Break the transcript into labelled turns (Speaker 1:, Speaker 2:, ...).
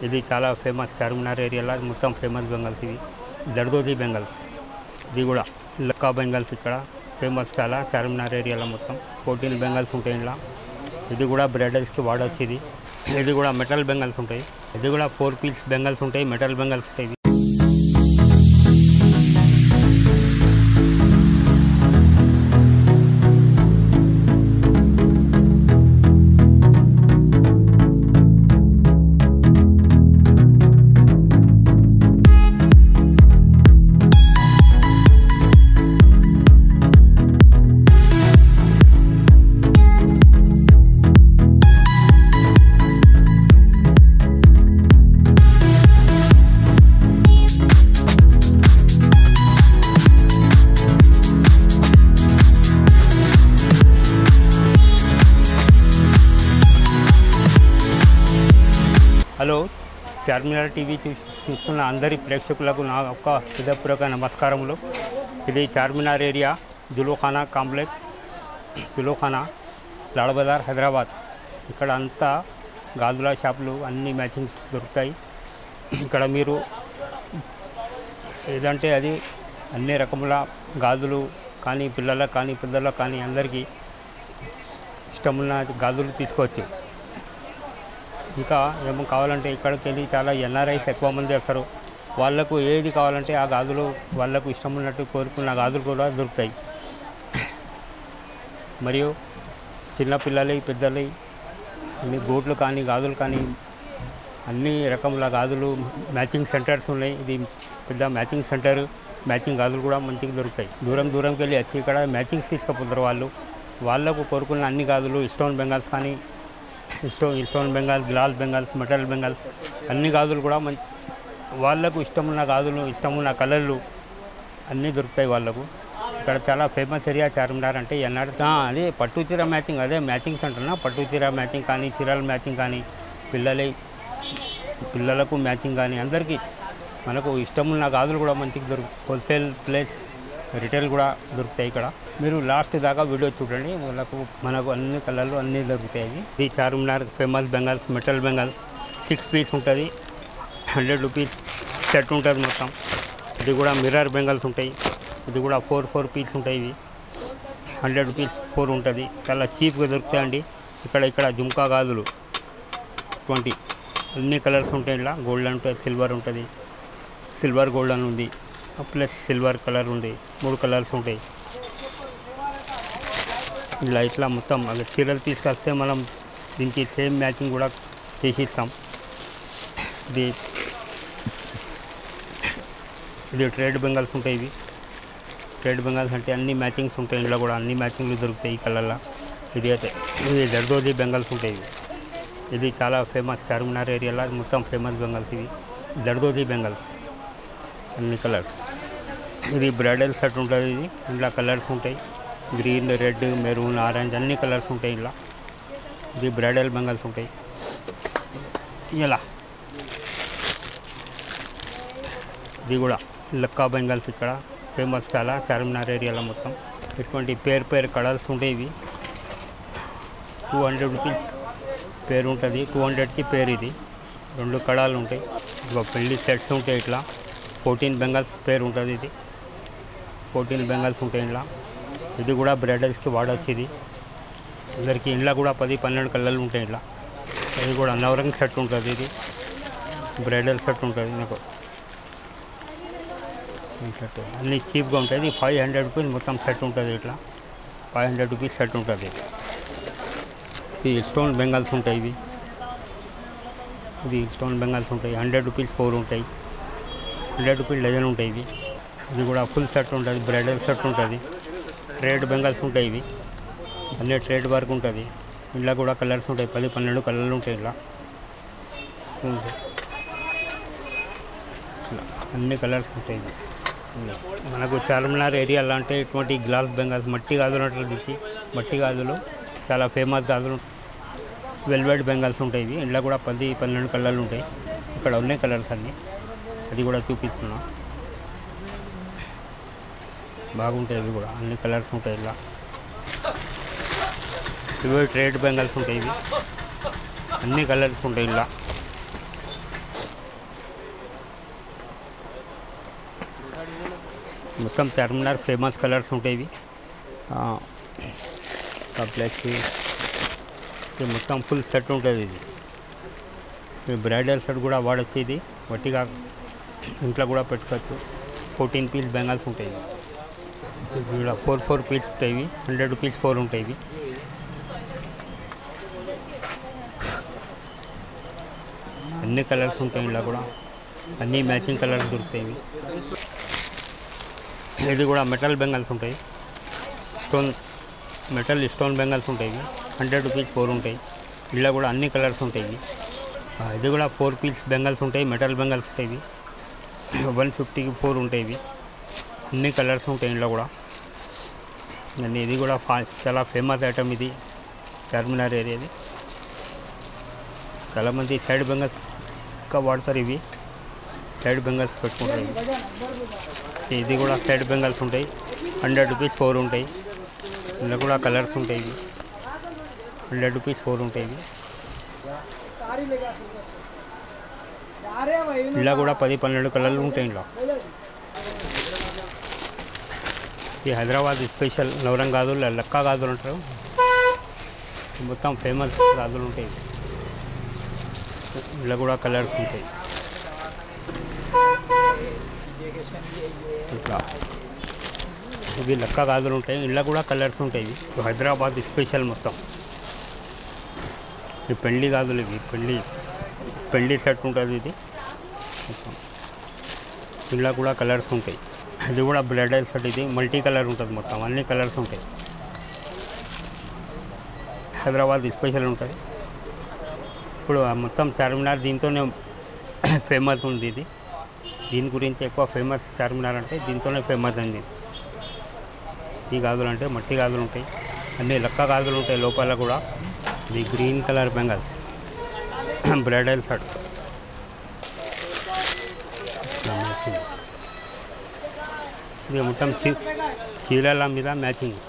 Speaker 1: ఇది చాలా ఫేమస్ చార్మినార్ ఏరియాలో మొత్తం ఫేమస్ బెంగల్స్ ఇవి. జర్దోజీ బెంగల్స్ ఇది కూడా లక్కా బెంగల్స్ ఇక్కడ ఫేమస్ చాలా చార్మినార్ ఏరియాలో మొత్తం 14 బెంగల్స్ ఉంటాయి ఇలా. ఇది కూడా బ్రైడల్స్కి వాడచ్చు. ఇది కూడా మెటల్ బెంగల్స్ ఉంటాయి. ఇది కూడా 4 పీస్ బెంగల్స్ ఉంటాయి, మెటల్ బెంగల్స్ ఉంటాయి. హలో, చార్మినార్ టీవీ చూస్తున్న అందరి ప్రేక్షకులకు నా యొక్క హృదయపూర్వక నమస్కారములు. ఇది చార్మినార్ ఏరియా జులోఖానా కాంప్లెక్స్, జులోఖానా, లాల్ బజార్, హైదరాబాద్. ఇక్కడ అంతా గాజుల షాపులు అన్ని మ్యాచింగ్స్ దొరుకుతాయి. ఇక్కడ మీరు ఏదంటే అది అన్ని రకముల గాజులు కానీ పిల్లలకు కానీ పెద్దలకు కానీ అందరికీ ఇష్టమున్న గాజులు తీసుకోవచ్చు. ఇంకా ఏమో కావాలంటే ఇక్కడికి వెళ్ళి చాలా ఎన్ఆర్ఐస్ ఎక్కువ మంది వస్తారు. వాళ్ళకు ఏది కావాలంటే ఆ గాజులు వాళ్ళకు ఇష్టం ఉన్నట్టు కోరుకున్న గాజులు కూడా దొరుకుతాయి. మరియు చిన్నపిల్లలు పెద్దలు అన్ని బూట్లు కానీ గాజులు కానీ అన్ని రకముల గాజులు మ్యాచింగ్ సెంటర్స్ ఉన్నాయి. ఇది పెద్ద మ్యాచింగ్ సెంటర్. మ్యాచింగ్ గాజులు కూడా మంచిగా దొరుకుతాయి. దూరంకి వెళ్ళి వచ్చి ఇక్కడ మ్యాచింగ్స్ తీసుకుపోతారు వాళ్ళకు కోరుకున్న అన్ని గాజులు స్టోన్ బెంగల్స్ కానీ stone Bengals, glass Bengals, metal Bengals అన్ని గాజులు కూడా వాళ్ళకు ఇష్టమున్న గాజులు ఇష్టమున్న కలర్లు అన్నీ దొరుకుతాయి వాళ్ళకు. ఇక్కడ చాలా ఫేమస్ ఏరియా చార్మినార్ అంటే అదే పట్టు చీర మ్యాచింగ్, అదే మ్యాచింగ్స్ అంటున్నా. పట్టు చీర మ్యాచింగ్ కానీ చీరల మ్యాచింగ్ కానీ పిల్లలకు మ్యాచింగ్ కానీ అందరికీ మనకు ఇష్టమున్న గాజులు కూడా మంచిగా హోల్సేల్ ప్లేస్, రిటైల్ కూడా దొరుకుతాయి ఇక్కడ. మీరు లాస్ట్ దాకా వీడియో చూడండి, మనకు అన్ని కలర్లు అన్నీ దొరుకుతాయి. ఇది Charminar famous bangles, metal bangles 6 piece ఉంటుంది. 100 రూపీస్ సెట్ ఉంటుంది మొత్తం. ఇది కూడా మిర్రర్ బెంగల్స్ ఉంటాయి. ఇది కూడా 4 పీస్ ఉంటాయి. ఇవి 100 రూపీస్ 4 ఉంటుంది. చాలా చీప్గా దొరుకుతాయండి. ఇక్కడ జుమ్కా గాజులు 20 అన్ని కలర్స్ ఉంటాయి. ఇలా గోల్డ్ ఉంటుంది, సిల్వర్ ఉంటుంది, సిల్వర్ గోల్డ్ అని ఉంది, ప్లస్ సిల్వర్ కలర్ ఉంది. 3 కలర్స్ ఉంటాయి. ఇట్లా మొత్తం అవి చీరలు తీసుకొస్తే మనం దీనికి సేమ్ మ్యాచింగ్ కూడా చేసి ఇస్తాం. ఇది ట్రేడ్ బెంగల్స్ ఉంటాయి. ఇవి ట్రేడ్ బెంగల్స్ అంటే అన్ని మ్యాచింగ్స్ ఉంటాయి. ఇందులో కూడా అన్ని మ్యాచింగ్లు దొరుకుతాయి ఈ కలర్లో. ఇది జర్దోజీ బెంగల్స్ ఉంటాయి. ఇది చాలా ఫేమస్ చార్మినార్ ఏరియాలో మొత్తం ఫేమస్ బెంగల్స్ ఇవి. జర్దోజీ బెంగల్స్ అన్ని కలర్స్. ఇది బ్రైడల్ సెట్ ఉంటుంది. ఇందులో కలర్స్ ఉంటాయి. గ్రీన్, రెడ్, మెరూన్, ఆరెంజ్ అన్ని కలర్స్ ఉంటాయి ఇలా. ఇది బ్రైడల్ బెంగల్స్ ఉంటాయి. ఇలా ఇది కూడా లక్కా బెంగల్స్ ఇక్కడ ఫేమస్ చాలా చార్మినార్ ఏరియాలో మొత్తం. ఇటువంటి పేర్ కలర్స్ ఉంటాయి. ఇవి 200 రూపీస్ పేరు ఉంటుంది. 200కి పేరు. ఇది 2 కళాలు ఉంటాయి. ఇక పెళ్లి సెట్స్ ఉంటాయి. ఇట్లా 14 బెంగల్స్ పేరు ఉంటుంది. ఇది 14 బెంగల్స్ ఉంటాయి ఇలా. ఇది కూడా బ్రైడల్స్కి వాడచ్చు. ఇది అందరికీ ఇంట్లో కూడా 10-12 కలర్లు ఉంటాయి ఇలా. ఇది కూడా నవరంగ్ సెట్ ఉంటుంది. ఇది బ్రైడల్ సెట్ ఉంటుంది. నాకు సెట్ అన్నీ చీప్గా ఉంటుంది. 500 రూపీస్ మొత్తం సెట్ ఉంటుంది. ఇట్లా 500 రూపీస్ సెట్ ఉంటుంది. ఇది స్టోన్ బెంగల్స్ ఉంటాయి. ఇది స్టోన్ బెంగల్స్ ఉంటాయి. 100 రూపీస్ 4 ఉంటాయి. 100 రూపీస్ డజన్ ఉంటాయి. ఇది కూడా ఫుల్ సెట్ ఉంటుంది. బ్రైడల్ సెట్ ఉంటుంది. ట్రేడ్ బెంగల్స్ ఉంటాయి. ఇవి అన్నీ ట్రేడ్ వర్క్ ఉంటుంది. ఇంట్లో కూడా కలర్స్ ఉంటాయి. 10-12 కలర్లు ఉంటాయి. ఇలా అన్ని కలర్స్ ఉంటాయి. మనకు చార్మినార్ ఏరియాలో అంటే ఇటువంటి గ్లాస్ బెంగల్స్ మట్టి గాజులు ఉంటుంది. మట్టి గాజులు చాలా ఫేమస్ గాజులు. వెల్వెట్ బెంగల్స్ ఉంటాయి. ఇవి ఇంట్లో కూడా 10-12 కలర్లు ఉంటాయి. ఇక్కడ ఉన్నాయి కలర్స్ అన్నీ. అది కూడా చూపిస్తున్నా. బాగుంటాయి. ఇవి కూడా అన్ని కలర్స్ ఉంటాయి. ఇలా ఇవి ట్రేడ్ బెంగల్స్ ఉంటాయి. ఇవి అన్ని కలర్స్ ఉంటాయి. ఇలా మొత్తం చార్మినార్ ఫేమస్ కలర్స్ ఉంటాయి ఇవి. ప్లస్ ఇది మొత్తం ఫుల్ సెట్ ఉంటుంది. ఇది బ్రైడల్ సెట్ కూడా వాడచ్చు. ఇది వట్టిగా ఇంట్లో కూడా పెట్టుకోవచ్చు. 14 పీస్ బెంగాల్స్ ఉంటాయి. ఇవి కూడా 4 పీస్ ఉంటాయి. 100 రూపీస్ 4 ఉంటాయి. ఇవి అన్ని కలర్స్ ఉంటాయి. ఇలా కూడా అన్ని మ్యాచింగ్ కలర్స్ దొరుకుతాయి. ఇది కూడా మెటల్ బెంగాల్స్ ఉంటాయి. మెటల్ స్టోన్ బెంగాల్స్ ఉంటాయి. 100 రూపీస్ 4 ఉంటాయి. ఇలా కూడా అన్ని కలర్స్ ఉంటాయి. ఇది కూడా 4 పీస్ బెంగాల్స్ ఉంటాయి. మెటల్ బెంగాల్స్ ఉంటాయి. 150కి 4 ఉంటాయి. అన్ని కలర్స్ ఉంటాయి. ఇంట్లో కూడా ఇది కూడా చాలా ఫేమస్ ఐటమ్. ఇది చార్మినార్ ఏరియాది. చాలామంది సైడ్ బెంగల్స్ ఇంకా వాడతారు. ఇవి సైడ్ బెంగల్స్ పెట్టుకుంటారు. ఇది కూడా సైడ్ బెంగల్స్ ఉంటాయి. 100 రూపీస్ 4 ఉంటాయి. ఇందులో కూడా కలర్స్ ఉంటాయి. 100 రూపీస్ 4 ఉంటాయి. ఇలా కూడా 10-12 కలర్లు ఉంటాయి. ఇంట్లో ఈ హైదరాబాద్ స్పెషల్ నవరంగ్ గాజులు, లక్కా గాజులు అంటారు. మొత్తం ఫేమస్ గాజులు ఉంటాయి. ఇలా కూడా కలర్స్ ఉంటాయి. ఇట్లా ఇవి లక్కా గాజులు ఉంటాయి. ఇలా కూడా కలర్స్ ఉంటాయి. హైదరాబాద్ స్పెషల్ మొత్తం. ఈ పెండ్లి గాజులు. ఇవి పెండ్లి సెట్ ఉంటుంది. ఇది ఇలా కూడా కలర్స్ ఉంటాయి. ఇది కూడా బ్రైడల్ సెట్. ఇది మల్టీ కలర్ ఉంటుంది. మొత్తం అన్ని కలర్స్ ఉంటాయి. హైదరాబాద్ స్పెషల్ ఉంటుంది. ఇప్పుడు మొత్తం చార్మినార్ దీంతోనే ఫేమస్ ఉంది. ఇది దీని గురించి ఎక్కువ ఫేమస్ చార్మినార్ అంటే దీంతోనే ఫేమస్ అయింది. ఈ గాజులు అంటే మట్టి గాజులు ఉంటాయి. అన్ని లక్క గాజులు ఉంటాయి. లోపల కూడా ఇది green colour bangles bridal set. ఇది మొత్తం చీరల మీద మ్యాచింగ్.